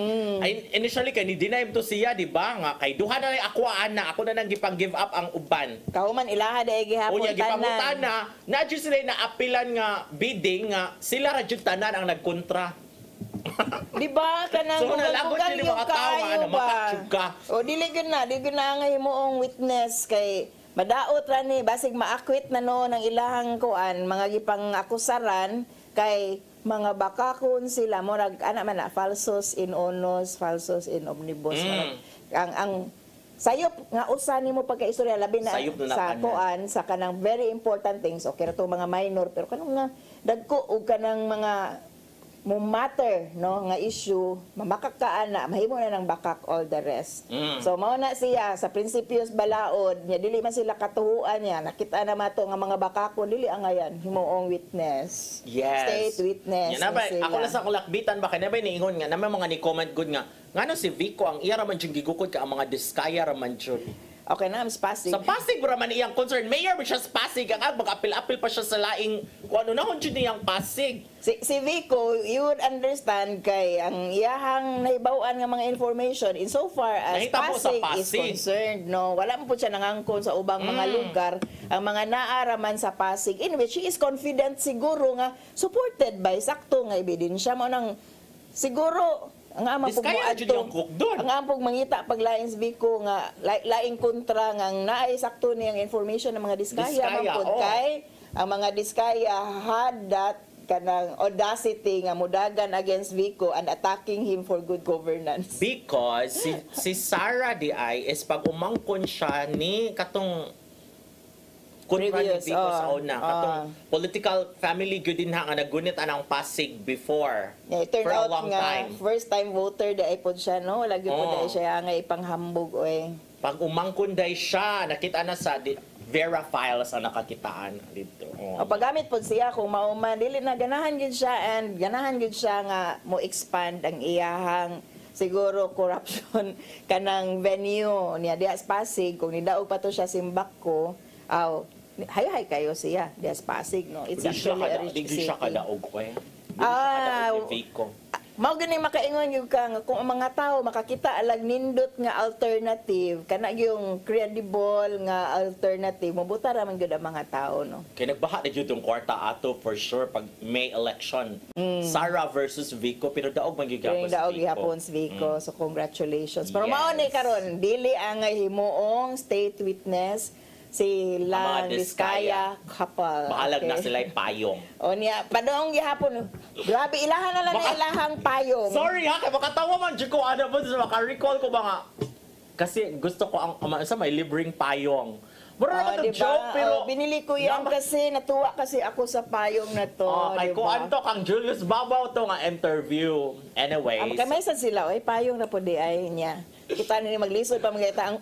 Initially kay ni deny to siya di ba nga kay duha na ako ako na nang gipang-give up ang uban. Kauman ilaha day gihapon Unya tanan. gipangutana na jud sila na apilan nga bidding nga sila ra jud tanan ang nagkontra. Di ba kanang So, nalagot bugal sila yung mga tao, kayo ano, ba? makatsyug ka. O dili gyud na nga himuong witness kay madaot ra ni basig maakwit na no ng ilahang kuan mga gipang akusaran kay mga bakakon sila murag ana man na falsos in unos falsos in omnibus ang sayop nga usa nimo pagkaistorya labi na sa kuan sa kanang very important things okay ra to mga minor pero kanang nga dagko og kanang mga mo matter no nga issue mamakak ka ana mahimo na ng bakak all the rest so mao na siya sa prinsipyos balaod nya dili man sila katuhuan niya nakita na mato nga mga bakakon dili angayan himuong witness state witness yan ba ako lang sa kulakbitan ba kanay ba niingon nga naman mga ni comment good nga ngano si Vico ang iya ra man jud gigukod ka ang mga Diskaya ra man jud. Okay na, mas Pasig. Sa Pasig bro man iyang concern. Mayor ba siya sa Pasig? Ang mag-apil-apil pa siya sa laing kung ano na kung niyang Pasig. Si Vico, you would understand kay ang iyahang naibawaan nga mga information insofar as Pasig is concerned. No? Wala mo po siya nangangkon sa ubang mga lugar. Ang mga naaraman sa Pasig in which he is confident siguro nga supported by sakto nga ebidensya mo nang siguro ang amang pog mangita pag laing Vico nga laing kontra nga naay sakto niyang information ng mga Diskaya mampod kay ang mga Diskaya had that kanang audacity nga mudagan against Vico and attacking him for good governance. Because si Sarah DI is pag umangkon siya ni katong kontra ni Vico sa una. Katong political family good din nga nagunit anang Pasig before. Yeah, for a long time. First time voter dai pod siya no, lagi pod dai siya nga ipanghambog oy. Pag umangkon dai siya, nakita na sa Vera files ang nakakitaan dito. O paggamit pod siya kung mauman dili na ganahan gid siya and ganahan gid siya nga mo expand ang iyahang siguro corruption kanang venue niya diha sa Pasig kung nidaog pa to siya Simbako. Hay kayo siya diha sa Pasig no. It's actually a rich city. Di siya kadaog ko eh. Mao gani makaingon gyud ka nga kung ang mga tao makakita alag nindot nga alternative kana yung credible nga alternative mabuta ra man gyud ang mga tao no. Kay nagbaha na gyud yung kwarta ato for sure pag May election. Sarah versus Vico pero daog man gyud gapon si Vico. So congratulations. Pero mao ni karon dili ang himuong state witness silang Diskaya couple. Maalag na sila payong. O niya, padong gihapon. Grabe, ilahan na lang na ilahang payong. Sorry ha, kaya makatawa man dyan ko ano po, maka-recall ko ba nga. kasi gusto ko ang sa may libreng payong. Mura naman diba? joke, pero... binili ko yan kasi natuwa kasi ako sa payong na to. Kay diba? ko anto kang Julius Babaw to nga interview. Anyways. Kay may sad sila, payong na po di ay niya. Kita nila maglisod pa mga itang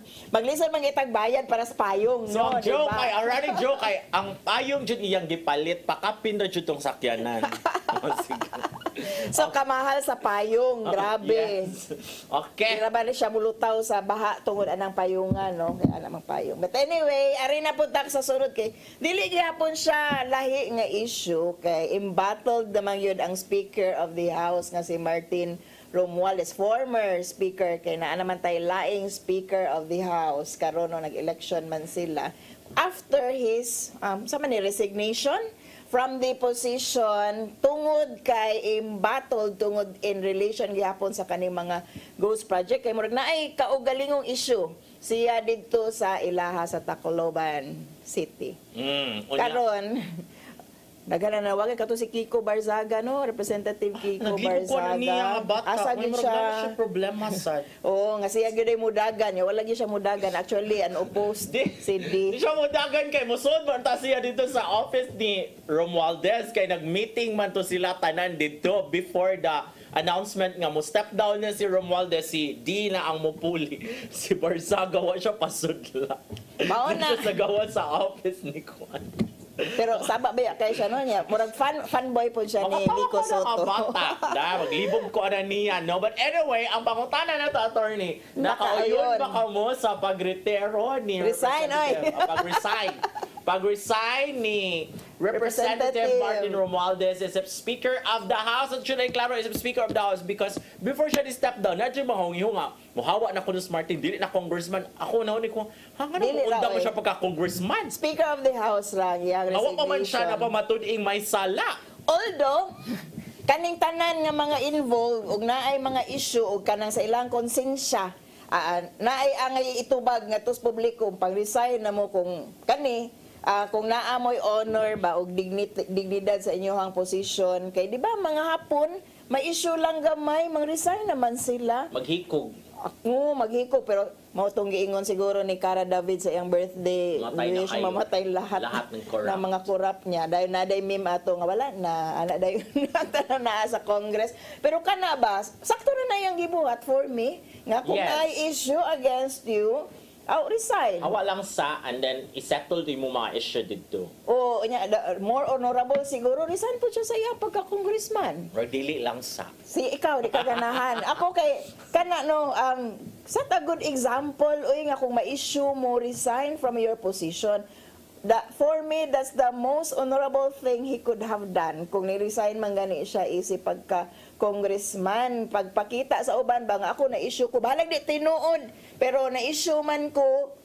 bayad para sa payong. So, no, ang joke diba? ay, ang running joke ay, ang payong dyan iyang gipalit, pakapin na dyan tong sakyanan. Sige. So, kamahal sa payong. Grabe. Yes. Okay. Grabe na siya mulutaw sa baha tungod anang payungan, no? Kaya anang payong. But anyway, ari na po tak sa sunod kay dili gyapon siya lahi nga issue kay embattled naman yun ang Speaker of the House nga si Martin Romualdez, former speaker kay naa naman tay laing Speaker of the House karon no nag-election man sila after his resignation from the position tungod kay embattled tungod in relation gyapon sa kaning mga ghost project kay murag naay kaugalingong issue siya didto sa ilaha sa Tacloban City. Karon nagana na wag kato si Kiko Barzaga no, Representative Kiko Barzaga. Niya bata, asa gyud siya problema sa. Oo, nga siya gyud ay mudagan, ya wala gyud siya mudagan. Actually, opposed si D. Di siya mudagan kay musod man ta siya dito sa office ni Romualdez kay nag-meeting man to sila tanan dito before the announcement nga mo step down na si Romualdez, si D na ang mupuli. Si Barzaga wa siya pasudla. Mao na. Siya nagawa sa office ni Juan. Pero saba ba kay siya no niya, murag fanboy po siya ni Nico Soto. Bata, maglibog ko na niya, no? But anyway, ang pangutana na to, attorney, nakauyon ba ka mo sa pagretero ni Resign, Pag-resign ni Representative Martin Romualdez is Speaker of the House. At should I klaro is Speaker of the House because before siya step down, nadyo mahong nga, muhawa na ko ni Martin, dili na congressman. Ako na ko, hanga na unda mo siya pagka-congressman. Speaker of the House lang, yung resignation. Awa pa man siya na pamatuding may sala. Although, kaning tanan nga mga involved, ug naay mga issue, ug kanang sa ilang konsensya, naay angay itubag nga tos publiko, pag-resign na mo kung kung naamoy honor ba og dignidad sa inyong posisyon kay di ba mga hapon may issue lang gamay mang-resign naman sila maghikog maghikog pero mao tong giingon siguro ni Cara David sa iyang birthday wish mamatay lahat ng mga corrupt niya dahil naday meme ato nga wala na ana dayon na sa Congress pero kana ba sakto na yang gibuhat for me nga kung ay issue against you resign. Awa lang sa, and then isettle din mo mga issue dito. More honorable siguro, resign po siya sa iya pagka-congressman. Or dili lang sa. Ikaw, di ka ganahan. Ako kay, set a good example, nga kung ma-issue mo, resign from your position. For me, that's the most honorable thing he could have done. Kung ni-resign man gani siya, pagka-congressman, pagpakita sa uban, bang ako na-issue ko, bahalag di tinuod, pero na-issue man ko,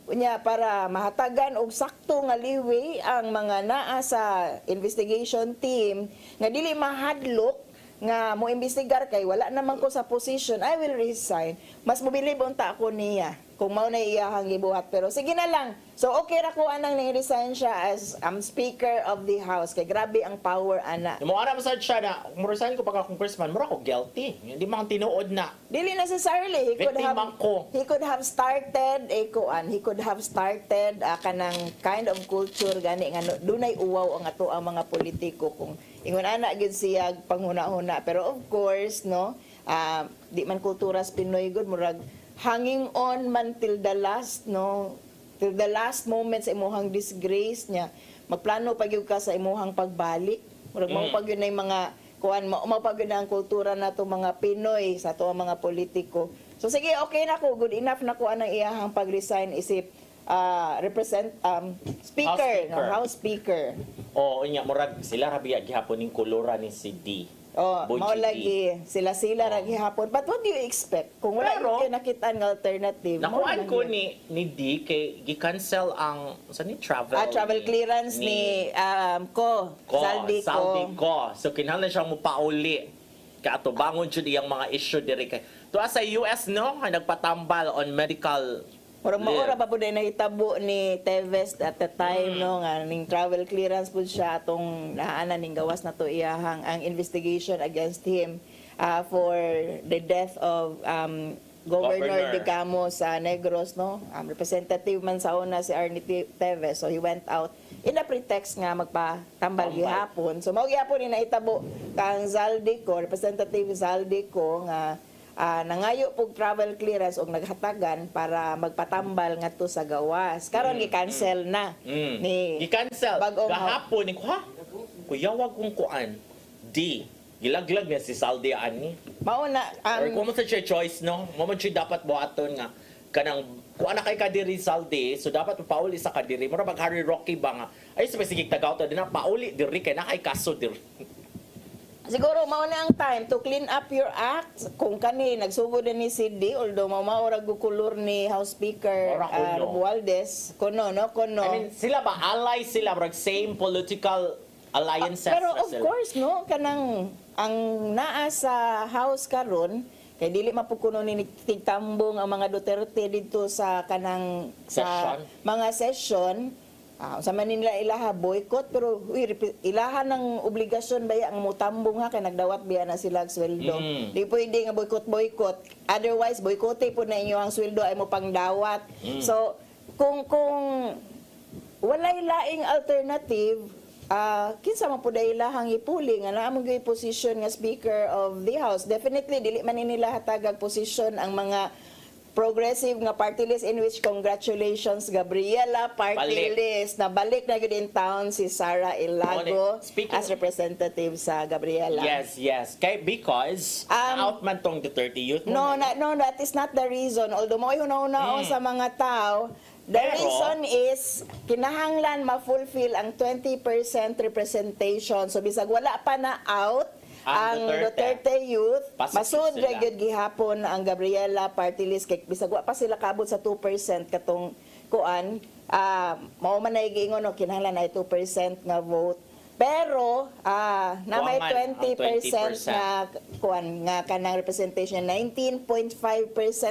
para mahatagan og sakto nga liway ang mga naa sa investigation team, nga dili mahadlok, nga mo imbestigar kay wala naman ko sa position, I will resign. Mas mobilib unta ako niya kung mao na iyahang gibuhat pero sige na lang. So okay ra ko anang ni-resign siya as Speaker of the House kay grabe ang power ana. Mo ara masad siya na mo resign ko pagka congressman, mura ko guilty. Hindi man tinuod na. Dili necessarily he could have started kanang kind of culture gani nga dunay uwaw ang ato ang mga politiko kung ingon ana gid siya panghuna-huna pero of course no di man kulturas Pinoy good murag hanging on man till the last moment sa imuhang disgrace niya magplano pagyud ka sa imuhang pagbalik murag mao pagyud na mga kuan mao pagyud ang kultura nato mga Pinoy sa ato mga politiko so sige okay na ko good enough na ko anang iyahang pag-resign isip House Speaker. Inya murag sila ra biya gihapon ning kolora ni si D. Mao lagi sila ra gihapon. But what do you expect? Kung wala kayo nakita ang alternative. Nakuan ko ni D kay gi-cancel ang travel clearance ni Saldi ko. So kinahanglan siya mo pauli. Kaatubangon jud iyang mga issue diri kay tuwa sa US no nga nagpatambal on medical. Murag maura pa po din nahitabo ni Teves at the time no nga ning travel clearance po siya atong naanan ning gawas na to iyahang ang investigation against him for the death of Governor de Camo sa Negros, no? Representative man sa una si Arnie Teves. So he went out in a pretext nga magpatambal gihapon. So mao gihapon ni naitabo kang Zaldico, Representative Zaldico nga nangayo pog travel clearance og naghatagan para magpatambal ngadto sa gawas. Karon gi-cancel na ni gi-cancel gahapon ni ha. Kuyawag kong kuan. Gilaglag na si Saldi ani. Mao na or kung mo sa choice no, mo man siya dapat buhaton nga kanang kuan na kay kadiri Saldi, so dapat pauli sa kadiri. Mura pag Harry Rocky ba nga ay specific tagaw ta dinha pauli diri kay na kay kaso diri. Siguro mao na ang time to clean up your act. Kung kani nagsugod ni CD, although maurag gukulor ni House Speaker Romualdez, kono. I mean, sila ba ally sila brag same political alliances. Pero of course no, kanang ang naa sa House karon kay dili mapukuno ni tigtambong ang mga Duterte dito sa kanang sa mga session. Sa Manila ilaha boycott pero ilaha ng obligasyon baya ang mutambong ha kay nagdawat biya na sila og sweldo. Di pwede nga boycott. Otherwise boykotte po na inyo ang sweldo ay mo pangdawat. So kung walay laing alternative kinsa man pud ilahang ipuli nga naa mo gyud position nga Speaker of the House. Definitely dili man nila hatagag position ang mga progressive nga party list in which congratulations Gabriela party list na balik na gyud in town si Sara Ilago as representative sa Gabriela. Yes. Kay because out man tong Duterte youth. No, that is not the reason. Although mo una sa mga tao, the reason is kinahanglan ma-fulfill ang 20% representation. So bisag wala pa na out ang Duterte youth, masud ra gyud gihapon ang Gabriela party list kay bisag wa pa sila kabot sa 2% katong kuan. Mao man nay giingon no kinahanglan ay 2% nga vote. Pero na may 20% nga kuan nga kanang representation 19.5%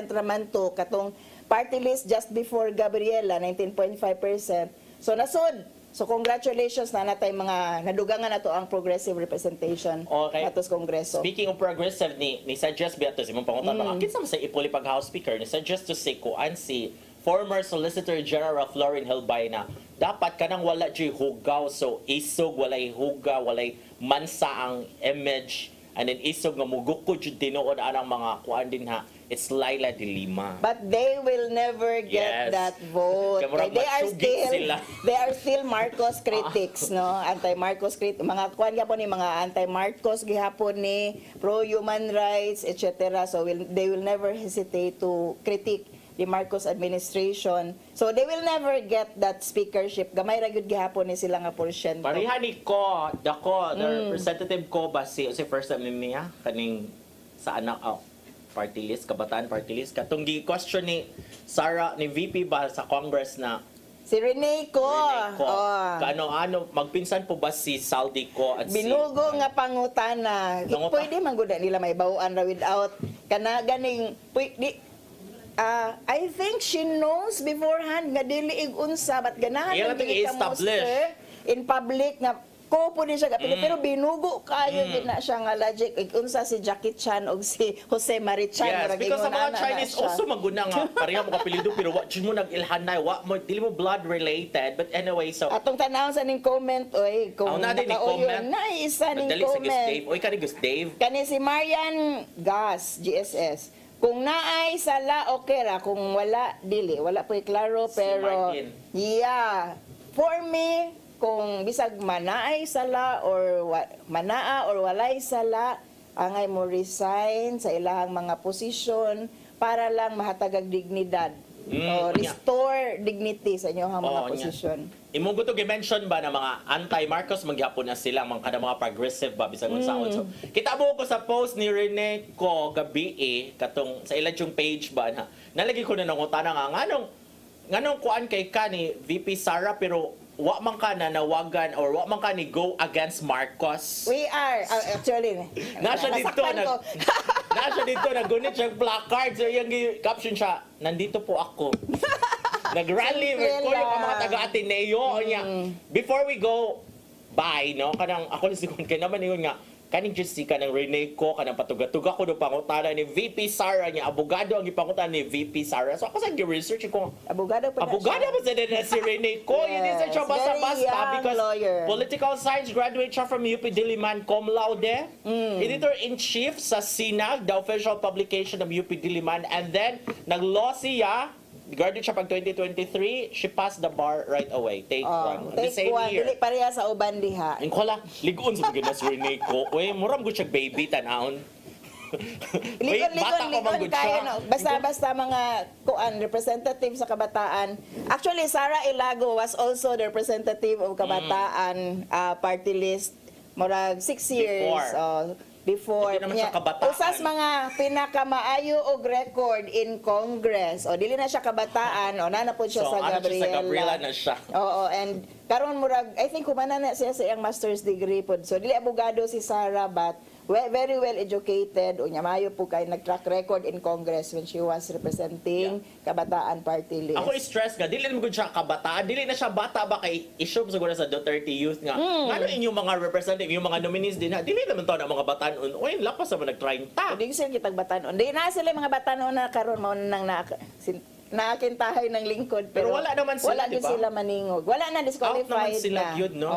raman to katong party list just before Gabriela 19.5%. So nasud. So congratulations na natay mga nadugangan nato ang progressive representation atos Kongreso. Speaking of progressive ni suggest biya to si mong pangutan ba kinsa man sa ipuli pag House Speaker ni suggest to say kuan si former Solicitor General Florin Hilbay na dapat kanang wala jay hugaw so isog walay huga walay mansa ang image and then isog nga mugukod jud tinuod anang mga kuan din ha. It's Laila de Lima. But they will never get that vote. They are still Marcos critics, no? Anti-Marcos critics. Mga kuan gyapon ni mga anti-Marcos gihapon ni pro-human rights, etc. So they will never hesitate to critique the Marcos administration. So they will never get that speakership. Gamay ra gyud gihapon ni sila nga porsyento. Parihan ni ko, dako, the representative ko ba si first time niya kaning sa anak party list, kabataan party list. Katong gi-question ni Sara, ni VP ba sa Congress na si Rene ko. Kaano magpinsan po ba si Saldi ko at binugo nga pangutana. Pwede man gud nila may bawaan ra without kana ganing I think she knows beforehand nga dili unsa but ganahan in public nga ko po din siya pero binugo kayo din na siya nga logic unsa si Jackie Chan og si Jose Marichan. Yes, because sa mga Chinese also maguna nga pareha mo kapilido pero wa mo nag-ilhanay wa mo dili mo blood related but anyway so atong tan-aw sa ning comment kung comment na isa ning comment kani Dave kani si Marian Gas GSS kung naay sala okay ra kung wala dili wala po klaro pero for me kung bisag manaay sala or manaa or walay sala angay mo resign sa ilahang mga posisyon para lang mahatagag dignidad o restore dignity sa inyong mga posisyon. Imong gusto gi-mention ba na mga anti-Marcos magyapon na sila mga progressive ba bisag unsaon. So kita mo ko sa post ni Rene ko gabi katong sa ilang page ba na nalagi ko na nangutana nga nganong kuan kay ka ni VP Sara pero wa man ka na nawagan or wa man ka ni go against Marcos. We are actually nasa dito nagunit siyang placard so yung caption siya nandito po ako. Nag-rally ko yung mga taga-Ateneo niya. Before we go bye no kanang ako ni sikon kay naman ingon nga kaning Jessica ng Rene ko kanang patuga-tuga ko do pangutana ni VP Sara niya abogado ang ipangutana ni VP Sara. So ako sa gi-research ko Abogado pa na si Rene ko. Hindi sa siya basta-basta because political science graduate siya from UP Diliman cum laude. Editor-in-chief sa SINAG, the official publication of UP Diliman, and then nag-law siya. Graduate siya pag 2023, she passed the bar right away. Take one. The same year. Dili pareha sa uban diha. Ang kola, ligon sa mga si Rene ko. Uy, muram ko siya baby, tanahon. Ligon kayo, no? Basta mga representative sa kabataan. Actually, Sara Ilago was also the representative of kabataan party list. Murag 6 years. Before niya, usas mga pinakamaayo og record in Congress. O dili na siya kabataan, o na po siya sa Gabriela. Sa Gabriela na siya. Oo, and karon murag I think kumana na siya sa iyang master's degree pod. So dili abogado si Sara but very well educated. Unya mayo po kay nag-track record in Congress when she was representing kabataan party list. Ako stress nga dili mo gud siya kabataan, dili na siya bata ba kay issue siguro sa Duterte youth nga. Ngano inyong mga representative, yung mga nominees din ha, dili naman to na mga bataan. Oy, lapas naman nag-trying ta. Hindi sila kitag batanon. Di na sila mga batanon na karon mao nang naakintahay ng lingkod pero wala naman sila, wala din sila maningog. Wala na disqualified out naman sila yun, no?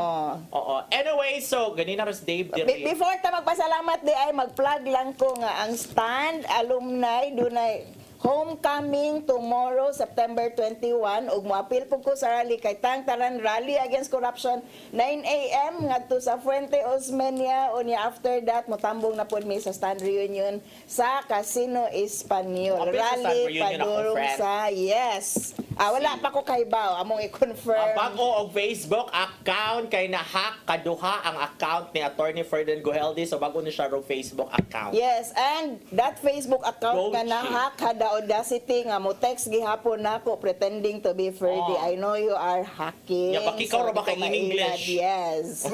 Oo. Anyway, so ganina ras Dave Diri. Before ta magpasalamat di ay mag-plug lang ko nga ang stand alumni dunay homecoming tomorrow, September 21. Ug moapil po ko sa rally kay Taran Rally Against Corruption, 9 a.m. ngadto sa Fuente Osmeña. Unya after that, motambong na po mi sa stand reunion sa Casino Espanyol. Rally padurong sa, yes. Wala pa ko kay Bao, among i-confirm. Bago og Facebook account kay na-hack kaduha ang account ni Attorney Ferdinand Goheldi. So bago ni siya ro Facebook account. Yes, and that Facebook account nga na-hack kada audacity nga mo text gihapon nako pretending to be Ferdy. I know you are hacking. Ya pakikaw ra ba kay in English? Yes.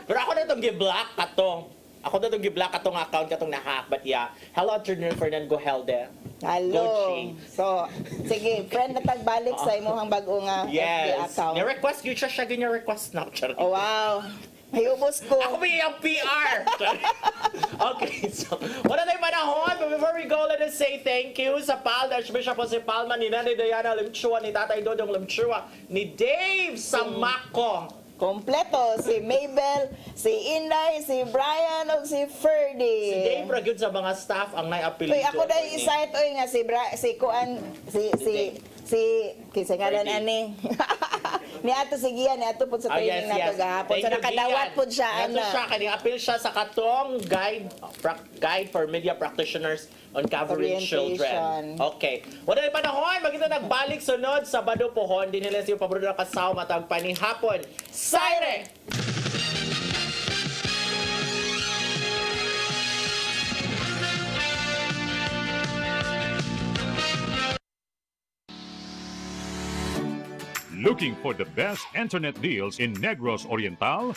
Pero ako na itong gi-block katong. Ako na itong gi-block katong account katong na-hack. But yeah, hello Attorney Ferdinand Goheldi. Hello. So, sige, friend na tagbalik sa imong bago nga FB account. Ni-request yun siya gina-request na. Oh, wow. May ubos ko. Ako may yung PR. Okay, so wala tayong panahon. But before we go, let us say thank you sa PAL, Archbishop Jose Palma, ni Nanay Diana Limchua, ni Tatay Dodong Limchua, ni Dave Samaco. Kompleto, si Mabel, si Inday, si Brian, o si Ferdy. Si Dave Ragyod sa mga staff ang nai-apelido. Uy, ako dahil isa ito nga si Kuan, kisa nga rin ani. Ni ato si Gian, ni ato po sa training nato gahapon. So nakadawat po siya. Kani-apil siya sa katong guide for media practitioners on covering children. Okay. Wala na panahon, magkita nagbalik sunod Sabado pohon. Din nila siya paborito na kasaw matag panihapon. Siren! Looking for the best internet deals in Negros Oriental?